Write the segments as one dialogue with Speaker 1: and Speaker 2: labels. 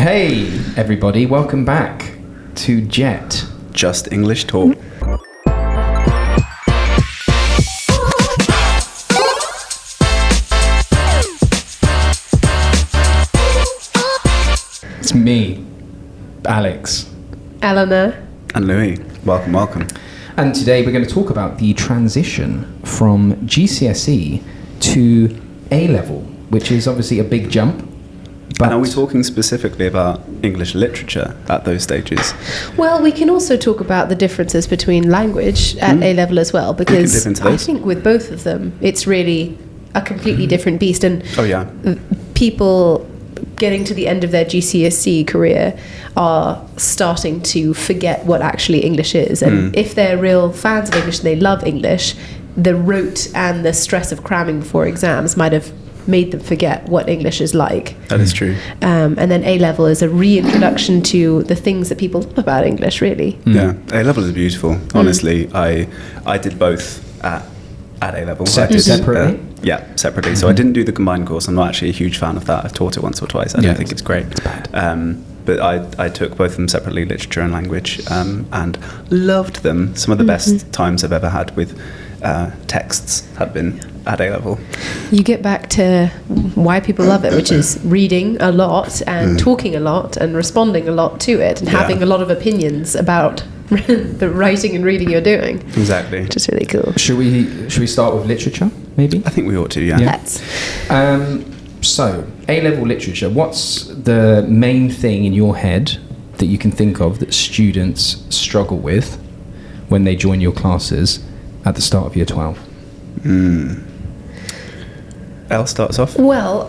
Speaker 1: Hey, everybody, welcome back to Jet.
Speaker 2: Just English Talk.
Speaker 1: It's me, Alex.
Speaker 3: Eleanor.
Speaker 2: And Louis. Welcome, welcome.
Speaker 1: And today we're going to talk about the transition from GCSE to A-Level, which is obviously a big jump. But
Speaker 2: And are we talking specifically about English literature at those stages?
Speaker 3: Well, we can also talk about the differences between language at A-level as well, because
Speaker 2: dip into
Speaker 3: I
Speaker 2: those.
Speaker 3: think with both of them, it's really a completely different beast. And
Speaker 2: Oh, yeah.
Speaker 3: people getting to the end of their GCSE career are starting to forget what actually English is. And if they're real fans of English and they love English, the rote and the stress of cramming before exams might have made them forget what English is like.
Speaker 2: That is true.
Speaker 3: And then A-level is a reintroduction to the things that people love about English, really.
Speaker 2: Yeah, A-level is beautiful. Honestly, I did both at A-level.
Speaker 1: Separately?
Speaker 2: Separately. So I didn't do the combined course. I'm not actually a huge fan of that. I've taught it once or twice. I don't think it's great.
Speaker 1: It's bad.
Speaker 2: But I took both of them separately, literature and language, and loved them. Some of the best times I've ever had with texts have been at A-level.
Speaker 3: You get back to why people love it, which is reading a lot and talking a lot and responding a lot to it and having a lot of opinions about the writing and reading you're doing.
Speaker 2: Exactly.
Speaker 3: Which is really cool.
Speaker 1: Should we start with literature, maybe?
Speaker 2: I think we ought to, yeah.
Speaker 3: Let's.
Speaker 1: So, A-level literature, what's the main thing in your head that you can think of that students struggle with when they join your classes at the start of year 12?
Speaker 2: Elle starts off.
Speaker 3: Well,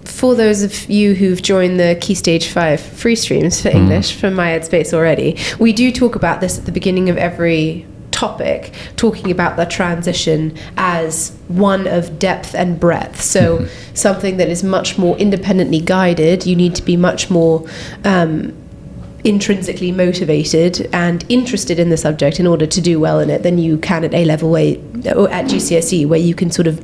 Speaker 3: for those of you who've joined the Key Stage 5 free streams for English from My Headspace already, we do talk about this at the beginning of every topic, talking about the transition as one of depth and breadth. So something that is much more independently guided. You need to be much more intrinsically motivated and interested in the subject in order to do well in it than you can at A-level or at GCSE, where you can sort of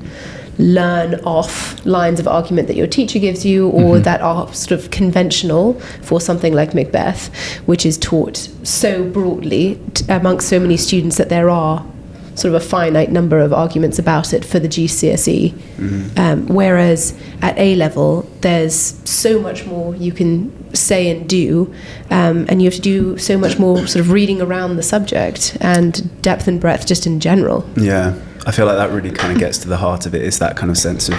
Speaker 3: learn off lines of argument that your teacher gives you or that are sort of conventional for something like Macbeth, which is taught so broadly amongst so many students that there are sort of a finite number of arguments about it for the GCSE. Whereas at A-level, there's so much more you can say and do, and you have to do so much more sort of reading around the subject and depth and breadth just in general.
Speaker 2: Yeah, I feel like that really kind of gets to the heart of it, is that kind of sense of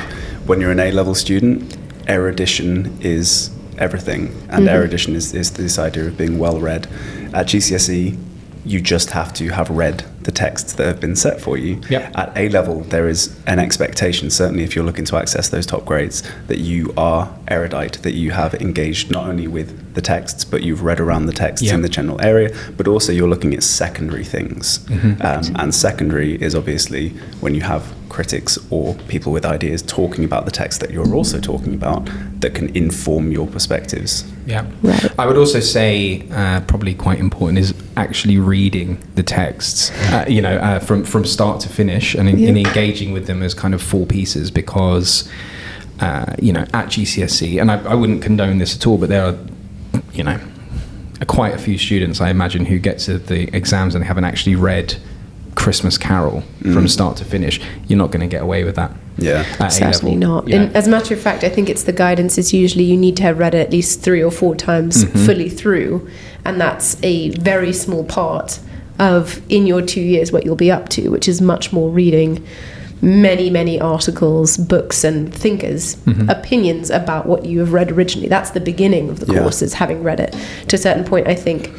Speaker 2: when you're an A-level student, erudition is everything, and erudition is this idea of being well read. At GCSE, you just have to have read the texts that have been set for you.
Speaker 1: Yep.
Speaker 2: At A-level, there is an expectation, certainly if you're looking to access those top grades, that you are erudite, that you have engaged not only with the texts, but you've read around the texts in the general area, but also you're looking at secondary things. And secondary is obviously when you have critics or people with ideas talking about the text that you're also talking about that can inform your perspectives.
Speaker 1: Yeah. I would also say probably quite important is actually reading the texts, from start to finish and in engaging with them as kind of full pieces, because, at GCSE, and I wouldn't condone this at all, but there are, quite a few students, I imagine, who get to the exams and they haven't actually read Christmas Carol from start to finish. You're not going to get away with that.
Speaker 2: Yeah.
Speaker 3: Certainly not.
Speaker 1: Yeah.
Speaker 3: And as a matter of fact, I think it's the guidance is usually you need to have read it at least 3 or 4 times fully through, and that's a very small part of, in your 2 years, what you'll be up to, which is much more reading many articles, books and thinkers' opinions about what you have read originally. That's the beginning of the course, is having read it. To a certain point, I think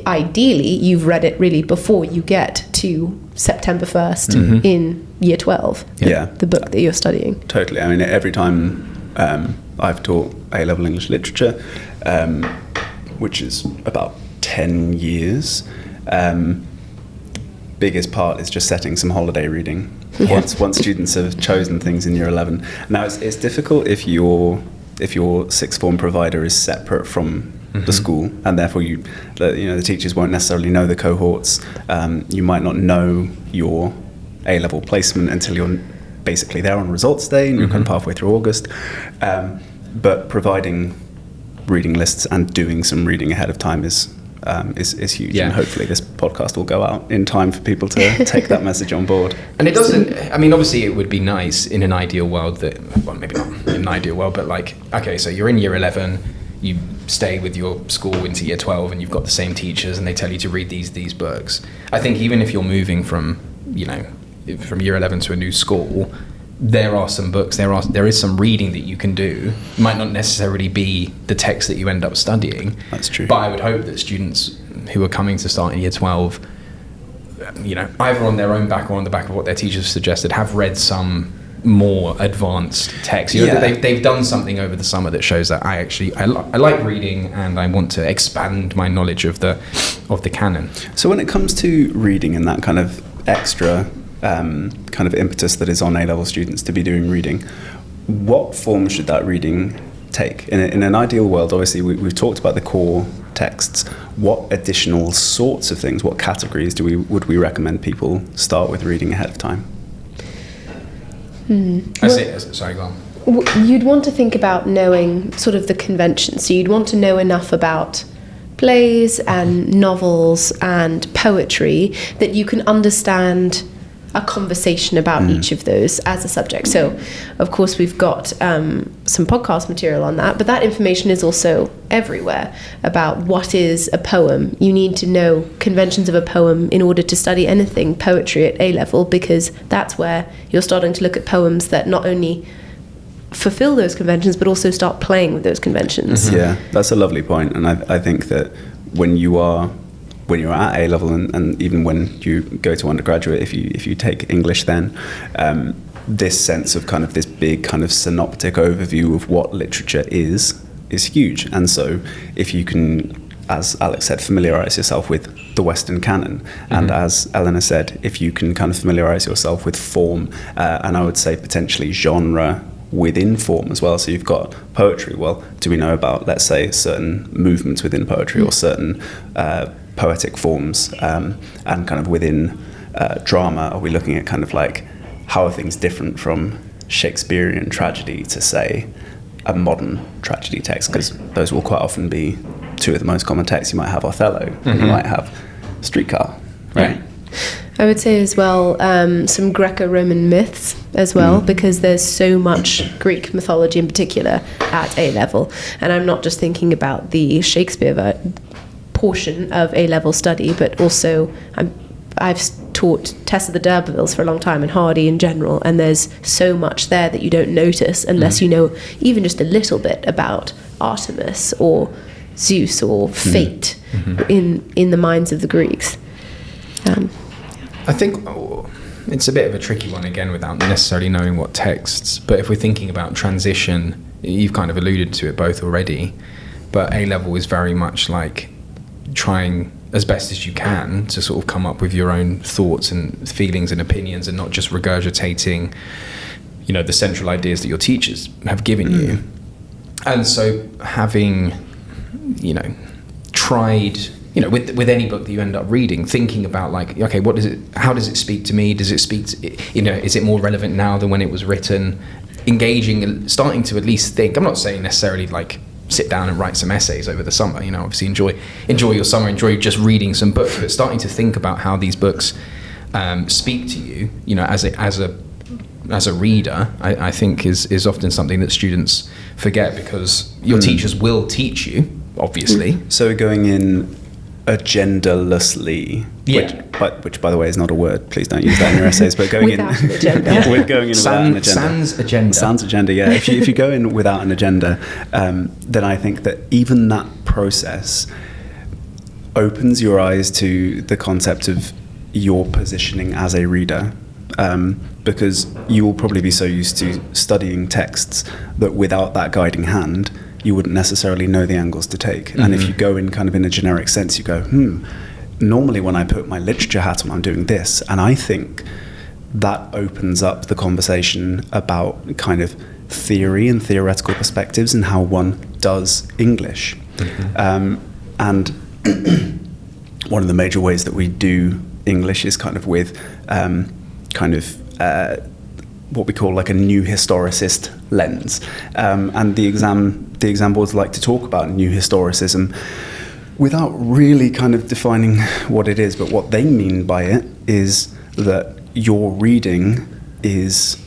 Speaker 3: ideally you've read it really before you get to September 1st in year 12, the book that you're studying.
Speaker 2: Totally. I mean, every time I've taught A-level English literature, which is about 10 years, biggest part is just setting some holiday reading. Once students have chosen things in year 11. Now it's difficult if your sixth form provider is separate from the school, and therefore the teachers won't necessarily know the cohorts. You might not know your A-level placement until you're basically there on results day and you're kind of halfway through August. But providing reading lists and doing some reading ahead of time is huge.
Speaker 1: Yeah.
Speaker 2: And hopefully this podcast will go out in time for people to take that message on board.
Speaker 1: And it doesn't, I mean, obviously it would be nice in an ideal world that, well, maybe not in an ideal world, but like, okay, so you're in year 11, you stay with your school into year 12 and you've got the same teachers and they tell you to read these books. I think even if you're moving from, you know, from year 11 to a new school, there are some books, there is some reading that you can do. It might not necessarily be the text that you end up studying.
Speaker 2: That's true.
Speaker 1: But I would hope that students who are coming to start in year 12, you know, either on their own back or on the back of what their teachers suggested, have read some more advanced text. You know, they've done something over the summer that shows that I like reading and I want to expand my knowledge of the canon.
Speaker 2: So when it comes to reading and that kind of extra kind of impetus that is on A-level students to be doing reading, what form should that reading take? In an ideal world, obviously we've talked about the core texts. What additional sorts of things, what categories would we recommend people start with reading ahead of time?
Speaker 1: Sorry, go on.
Speaker 3: You'd want to think about knowing sort of the conventions. So you'd want to know enough about plays and novels and poetry that you can understand a conversation about each of those as a subject. So, of course, we've got some podcast material on that, but that information is also everywhere about what is a poem. You need to know conventions of a poem in order to study anything poetry at A-level, because that's where you're starting to look at poems that not only fulfill those conventions, but also start playing with those conventions.
Speaker 2: Mm-hmm. Yeah, that's a lovely point. And I think that when you're at A-level and even when you go to undergraduate, if you take English then, this sense of kind of this big kind of synoptic overview of what literature is huge. And so if you can, as Alex said, familiarise yourself with the Western canon, and as Eleanor said, if you can kind of familiarise yourself with form, and I would say potentially genre within form as well. So you've got poetry. Well, do we know about, let's say, certain movements within poetry or certain poetic forms, and kind of within drama, are we looking at kind of like how are things different from Shakespearean tragedy to, say, a modern tragedy text? Because those will quite often be two of the most common texts. You might have Othello, and you might have Streetcar, right?
Speaker 3: Yeah. I would say as well some Greco-Roman myths as well, because there's so much Greek mythology in particular at A-level. And I'm not just thinking about the Shakespeare portion of A-level study, but also I've taught Tess of the D'Urbervilles for a long time and Hardy in general, and there's so much there that you don't notice unless you know even just a little bit about Artemis or Zeus or fate in the minds of the Greeks.
Speaker 1: I think it's a bit of a tricky one again without necessarily knowing what texts, but if we're thinking about transition, you've kind of alluded to it both already, but A-level is very much like trying as best as you can to sort of come up with your own thoughts and feelings and opinions and not just regurgitating, you know, the central ideas that your teachers have given you. And so having, you know, tried, you know, with any book that you end up reading, thinking about like, okay, how does it speak to me? Does it speak to, you know, is it more relevant now than when it was written? Engaging and starting to at least think. I'm not saying necessarily like sit down and write some essays over the summer, you know, obviously enjoy your summer, enjoy just reading some books, but starting to think about how these books speak to you, you know, as a reader, I think is often something that students forget, because your teachers will teach you, obviously.
Speaker 2: So going in agendalessly, which by the way is not a word, please don't use that in your essays, but going
Speaker 3: without an agenda.
Speaker 2: We're going in without an agenda.
Speaker 1: Sans agenda,
Speaker 2: yeah. If you go in without an agenda, then I think that even that process opens your eyes to the concept of your positioning as a reader, because you will probably be so used to studying texts that without that guiding hand you wouldn't necessarily know the angles to take. And if you go in kind of in a generic sense, you go, normally when I put my literature hat on, I'm doing this. And I think that opens up the conversation about kind of theory and theoretical perspectives and how one does English. And one of the major ways that we do English is kind of with what we call like a new historicist lens. And the exam boards like to talk about new historicism without really kind of defining what it is. But what they mean by it is that your reading is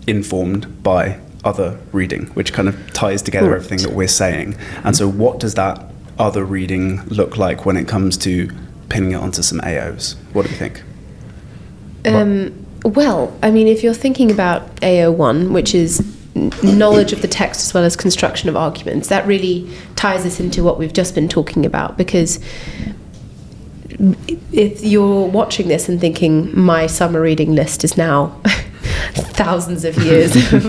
Speaker 2: informed by other reading, which kind of ties together everything that we're saying. And so what does that other reading look like when it comes to pinning it onto some AOs? What do you think?
Speaker 3: Well, I mean, if you're thinking about AO1, which is knowledge of the text as well as construction of arguments, that really ties us into what we've just been talking about, because if you're watching this and thinking my summer reading list is now thousands of years of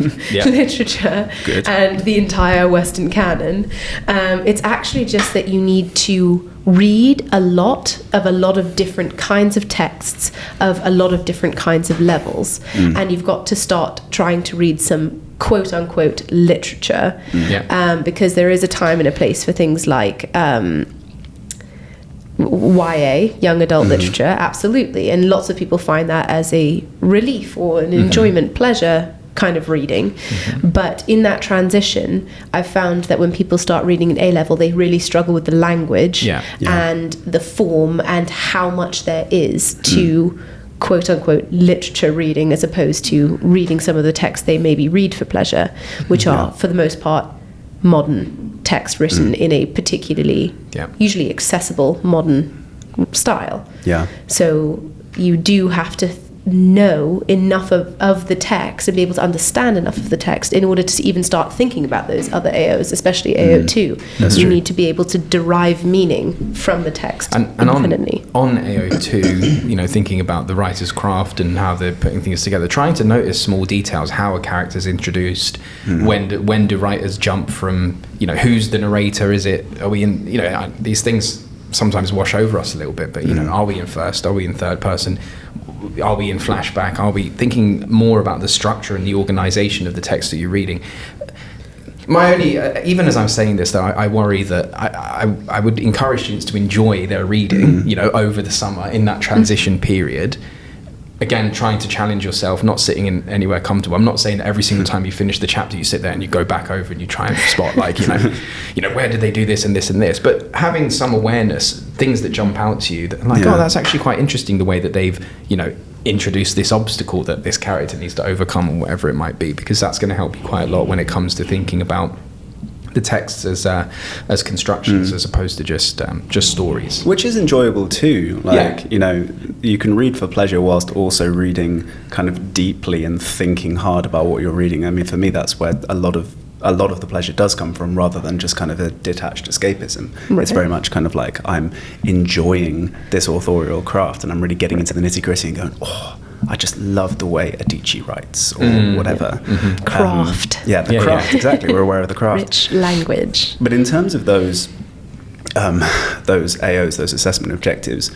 Speaker 3: literature and the entire Western canon, it's actually just that you need to read a lot of different kinds of texts of a lot of different kinds of levels, and you've got to start trying to read some quote unquote literature, because there is a time and a place for things like YA, young adult literature, absolutely, and lots of people find that as a relief or an enjoyment, pleasure kind of reading. But in that transition, I've found that when people start reading at A-level, they really struggle with the language and the form and how much there is to quote unquote literature reading, as opposed to reading some of the texts they maybe read for pleasure, which are for the most part modern text written in a particularly usually accessible modern style. So you do have to know enough of the text and be able to understand enough of the text in order to even start thinking about those other AOs, especially AO2. You need to be able to derive meaning from the text infinitely.
Speaker 1: On AO2, you know, thinking about the writer's craft and how they're putting things together, trying to notice small details, how a character's introduced, when do writers jump from, you know, who's the narrator, are we in, you know, these things sometimes wash over us a little bit, but, you know, are we in first, are we in third person? Are we in flashback? Are we thinking more about the structure and the organization of the text that you're reading? My only, even as I'm saying this, though, I worry that I would encourage students to enjoy their reading, you know, over the summer in that transition period. Again, trying to challenge yourself, not sitting in anywhere comfortable. I'm not saying that every single time you finish the chapter, you sit there and you go back over and you try and spot, like, you know, where did they do this and this and this? But having some awareness, things that jump out to you, that like, oh, that's actually quite interesting, the way that they've, you know, introduced this obstacle that this character needs to overcome, or whatever it might be, because that's going to help you quite a lot when it comes to thinking about the texts as constructions as opposed to just stories,
Speaker 2: which is enjoyable too. Like, you know, you can read for pleasure whilst also reading kind of deeply and thinking hard about what you're reading. I mean, for me, that's where a lot of the pleasure does come from, rather than just kind of a detached escapism. It's very much kind of like I'm enjoying this authorial craft and I'm really getting into the nitty-gritty and going, oh, I just love the way Adichie writes, or whatever.
Speaker 3: Craft.
Speaker 2: The craft, exactly. We're aware of the craft.
Speaker 3: Rich language.
Speaker 2: But in terms of those AOs, those assessment objectives,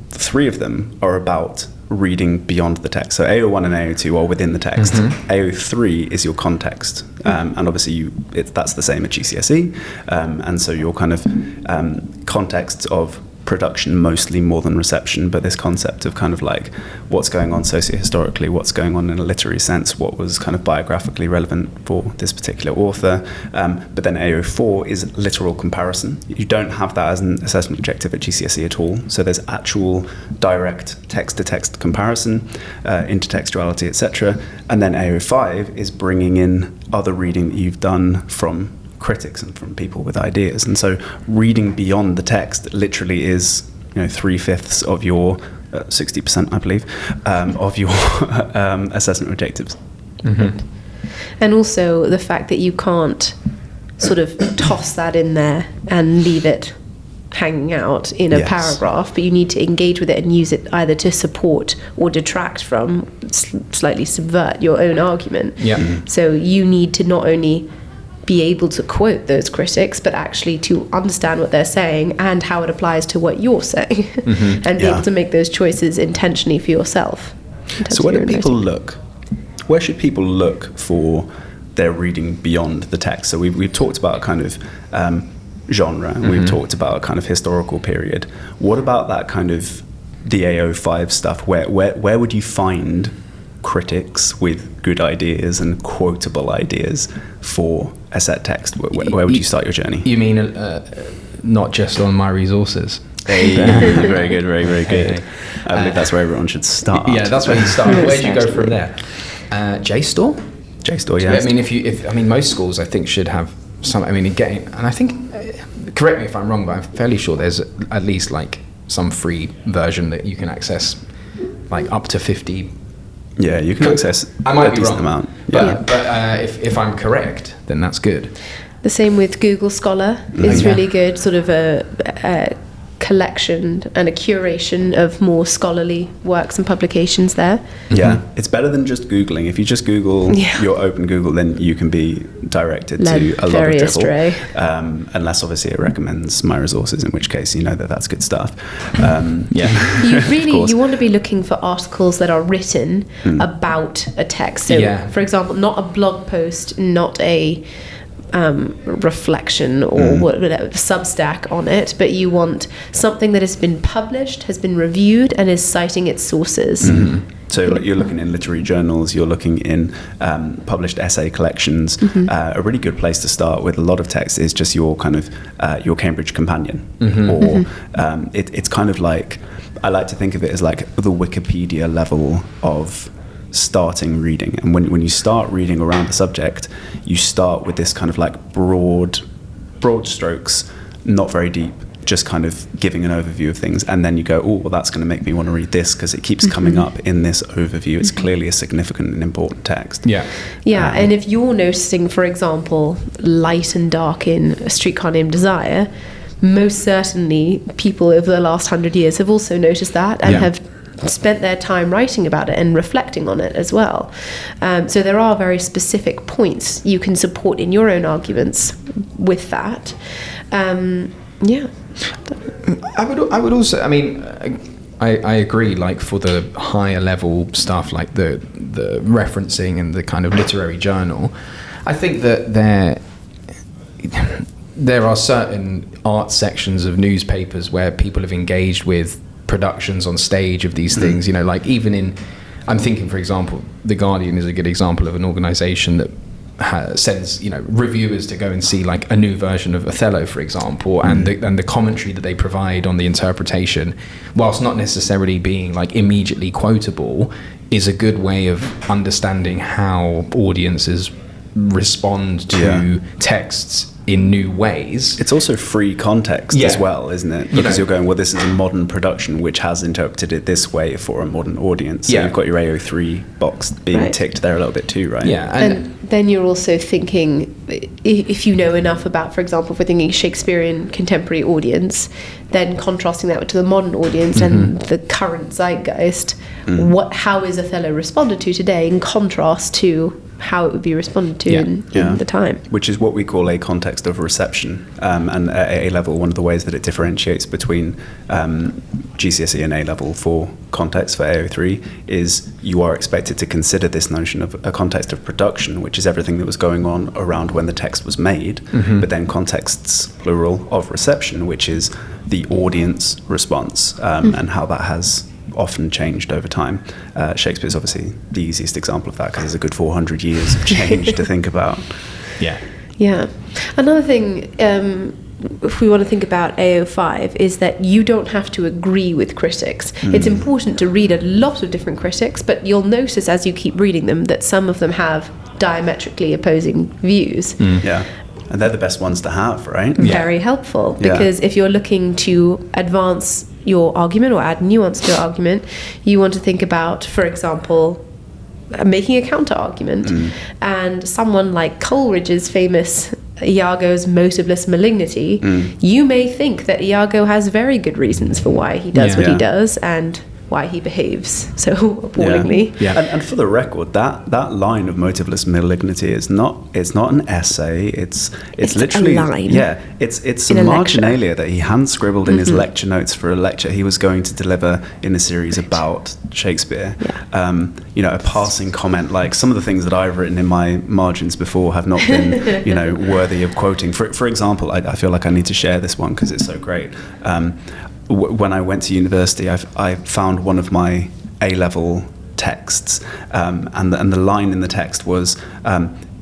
Speaker 2: 3 of them are about reading beyond the text. So AO1 and AO2 are within the text. AO3 is your context. And obviously that's the same at GCSE. And so your kind of contexts of production mostly more than reception, but this concept of kind of like what's going on socio-historically, what's going on in a literary sense, what was kind of biographically relevant for this particular author. But then AO4 is literal comparison. You don't have that as an assessment objective at GCSE at all. So there's actual direct text-to-text comparison, intertextuality, etc. And then AO5 is bringing in other reading that you've done from critics and from people with ideas. And so reading beyond the text literally is, you know, 3/5 of your 60%, I believe, of your assessment objectives.
Speaker 3: And also the fact that you can't sort of toss that in there and leave it hanging out in a paragraph, but you need to engage with it and use it either to support or detract from, slightly subvert your own argument. So you need to not only be able to quote those critics, but actually to understand what they're saying and how it applies to what you're saying, and be able to make those choices intentionally for yourself.
Speaker 2: So where do people look? Where should people look for their reading beyond the text? So we've talked about kind of genre, and we've talked about a kind of historical period. What about that kind of the AO5 stuff? Where would you find critics with good ideas and quotable ideas for a set text, where would you start your journey?
Speaker 1: You mean not just on my resources?
Speaker 2: Hey, very good, very, very good. I believe that's where everyone should start.
Speaker 1: Yeah, that's where you start. Where do you go from there? JSTOR?
Speaker 2: JSTOR, yeah.
Speaker 1: I mean, if most schools I think should have some. I mean, and I think, correct me if I'm wrong, but I'm fairly sure there's at least like some free version that you can access, like up to 50.
Speaker 2: Yeah, you can access
Speaker 1: I might
Speaker 2: a
Speaker 1: be
Speaker 2: decent
Speaker 1: wrong,
Speaker 2: amount.
Speaker 1: but if I'm correct, then that's good.
Speaker 3: The same with Google Scholar is really good, sort of a collection and a curation of more scholarly works and publications there.
Speaker 2: Yeah, it's better than just Googling. If you just Google your open Google, then you can be directed to a lot of drivel. Unless obviously it recommends my resources, in which case you know that's good stuff.
Speaker 3: You want to be looking for articles that are written about a text. So for example, not a blog post, not a reflection or whatever Substack on it, but you want something that has been published, has been reviewed, and is citing its sources.
Speaker 2: So you're looking in literary journals, you're looking in published essay collections. A really good place to start with a lot of text is just your kind of your Cambridge Companion, or it's kind of like, I like to think of it as like the Wikipedia level of starting reading. And when you start reading around the subject, you start with this kind of like broad strokes, not very deep, just kind of giving an overview of things, and then you go, oh, well, that's going to make me want to read this because it keeps coming up in this overview. It's clearly a significant and important text.
Speaker 3: And if you're noticing, for example, light and dark in A Streetcar Named Desire, most certainly people over the last 100 years have also noticed that and have spent their time writing about it and reflecting on it as well. So there are very specific points you can support in your own arguments with that.
Speaker 1: I would also, I mean, I agree, like for the higher level stuff, like the referencing and the kind of literary journal, I think that there are certain art sections of newspapers where people have engaged with productions on stage of these things, you know, like even I'm thinking, for example, The Guardian is a good example of an organization that sends, you know, reviewers to go and see like a new version of Othello, for example, and the commentary that they provide on the interpretation, whilst not necessarily being like immediately quotable, is a good way of understanding how audiences respond to texts in new ways.
Speaker 2: It's also free context as well, isn't it? Because you're going, well, this is a modern production which has interpreted it this way for a modern audience. So you've got your AO3 box being ticked there a little bit too, right?
Speaker 1: Yeah.
Speaker 3: And then you're also thinking, if you know enough about, for example, if we're thinking Shakespearean contemporary audience, then contrasting that to the modern audience and the current zeitgeist, how is Othello responded to today in contrast to how it would be responded to in the time.
Speaker 2: Which is what we call a context of reception. And at A-Level, one of the ways that it differentiates between GCSE and A-Level for context for AO3 is you are expected to consider this notion of a context of production, which is everything that was going on around when the text was made, but then contexts, plural, of reception, which is the audience response and how that has often changed over time. Shakespeare's obviously the easiest example of that because there's a good 400 years of change to think about.
Speaker 3: Yeah. Another thing, if we want to think about AO5, is that you don't have to agree with critics. It's important to read a lot of different critics, but you'll notice as you keep reading them that some of them have diametrically opposing views.
Speaker 2: And they're the best ones to have, right?
Speaker 3: Very helpful, because if you're looking to advance your argument or add nuance to your argument, you want to think about, for example, making a counter argument. And someone like Coleridge's famous Iago's motiveless malignity, you may think that Iago has very good reasons for why he does what he does and why he behaves so appallingly.
Speaker 2: And for the record, that line of motiveless malignity is not an essay. It's literally
Speaker 3: a line.
Speaker 2: It's a marginalia that he hand scribbled in his lecture notes for a lecture he was going to deliver in a series about Shakespeare. You know, a passing comment, like some of the things that I've written in my margins before have not been you know, worthy of quoting. For example, I feel like I need to share this one because it's so great. When I went to university, I found one of my A-level texts, and the line in the text was,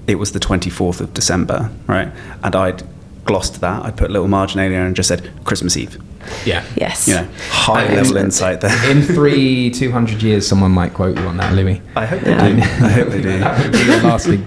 Speaker 2: it was the 24th of December, right? And I'd glossed that. I'd put a little marginalia and just said Christmas Eve.
Speaker 1: Yeah.
Speaker 3: Yes.
Speaker 2: High level insight there.
Speaker 1: In 200 years, someone might quote you on that, Louis.
Speaker 2: I hope they do. I hope they do.
Speaker 1: That would be a lasting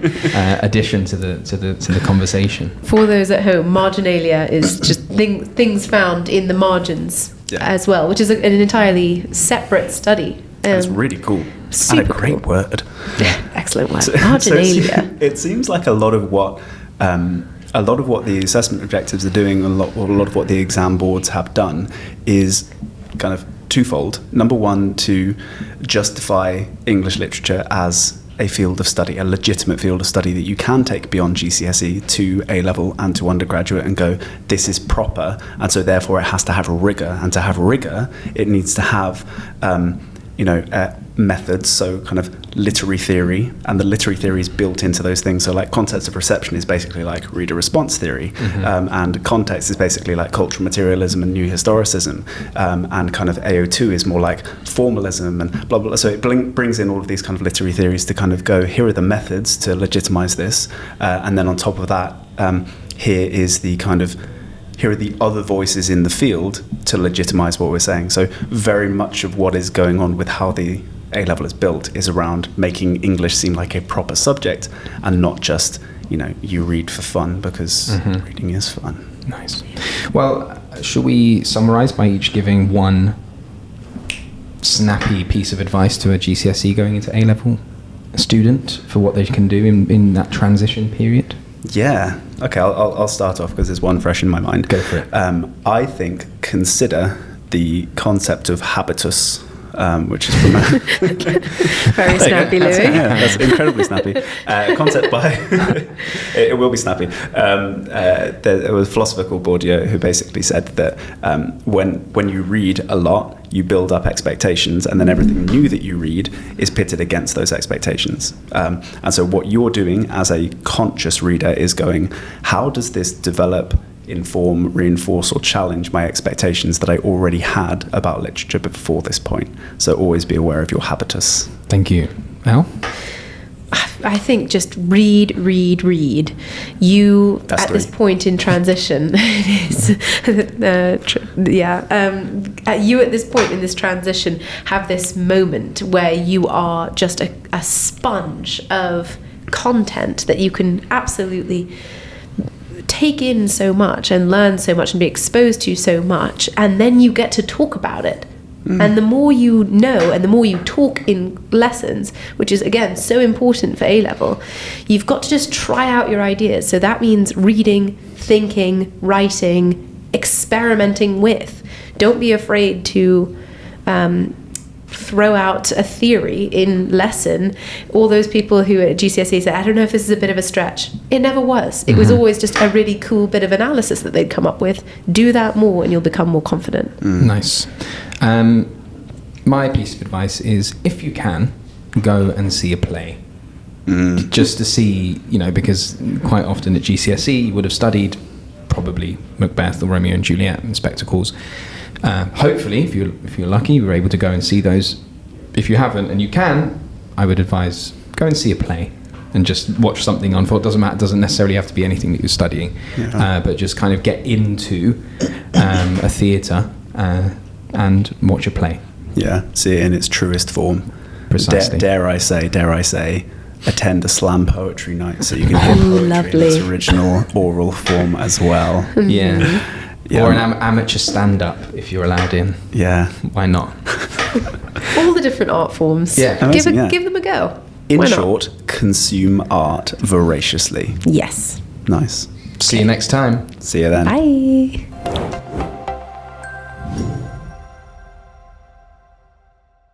Speaker 1: addition to the conversation.
Speaker 3: For those at home, marginalia is just things found in the margins as well, which is an entirely separte study.
Speaker 2: It's really cool. And a great
Speaker 3: cool
Speaker 2: word.
Speaker 3: Yeah, excellent word. Marginalia.
Speaker 2: It seems like a lot of what the assessment objectives are doing, a lot of what the exam boards have done, is kind of twofold. Number one, to justify English literature as a field of study, a legitimate field of study that you can take beyond GCSE to A-level and to undergraduate and go, this is proper, and so therefore it has to have rigor. And to have rigor, it needs to have methods, so kind of literary theory, and the literary theory is built into those things. So like concepts of reception is basically like reader response theory, and context is basically like cultural materialism and new historicism, and kind of AO2 is more like formalism and blah blah. So it brings in all of these kind of literary theories to kind of go, here are the methods to legitimize this, and then on top of that, here are the other voices in the field to legitimize what we're saying. So very much of what is going on with how the A-level is built is around making English seem like a proper subject and not just, you read for fun, because reading is fun.
Speaker 1: Nice. Well, should we summarize by each giving one snappy piece of advice to a GCSE going into A-level student for what they can do in that transition period?
Speaker 2: Yeah. Okay, I'll start off because there's one fresh in my mind.
Speaker 1: Go for it.
Speaker 2: I think consider the concept of habitus, which is from
Speaker 3: very snappy, Louis.
Speaker 2: That's incredibly snappy. Concept by it will be snappy. There was a philosopher called Bourdieu who basically said that when you read a lot, you build up expectations, and then everything new that you read is pitted against those expectations. And so what you're doing as a conscious reader is going, how does this develop, inform, reinforce, or challenge my expectations that I already had about literature before this point? So always be aware of your habitus.
Speaker 1: Thank you. Al?
Speaker 3: I think just read. You,
Speaker 2: That's
Speaker 3: at
Speaker 2: three.
Speaker 3: this point in transition, you at this point in this transition have this moment where you are just a sponge of content that you can absolutely take in so much and learn so much and be exposed to so much, and then you get to talk about it. And the more you know and the more you talk in lessons, which is again so important for A-level, you've got to just try out your ideas. So that means reading, thinking, writing, experimenting with. Don't be afraid to throw out a theory in lesson. All those people who at GCSE say, I don't know if this is a bit of a stretch. It never was. It was always just a really cool bit of analysis that they'd come up with. Do that more and you'll become more confident.
Speaker 1: Nice. My piece of advice is, if you can, go and see a play. Just to see, because quite often at GCSE you would have studied probably Macbeth or Romeo and Juliet and spectacles. Hopefully, if you're lucky, you were able to go and see those. If you haven't and you can, I would advise go and see a play and just watch something unfold. Doesn't necessarily have to be anything that you're studying, but just kind of get into a theatre and watch a play.
Speaker 2: Yeah, see it in its truest form.
Speaker 1: Precisely.
Speaker 2: Dare I say, attend a slam poetry night so you can hear poetry in its original oral form as well.
Speaker 1: Yeah. Or an amateur stand-up if you're allowed in.
Speaker 2: Yeah.
Speaker 1: Why not?
Speaker 3: All the different art forms.
Speaker 1: Yeah.
Speaker 2: Amazing,
Speaker 3: Give them a go.
Speaker 2: In short, consume art voraciously.
Speaker 3: Yes.
Speaker 2: Nice.
Speaker 1: See you next time.
Speaker 2: See you then.
Speaker 3: Bye.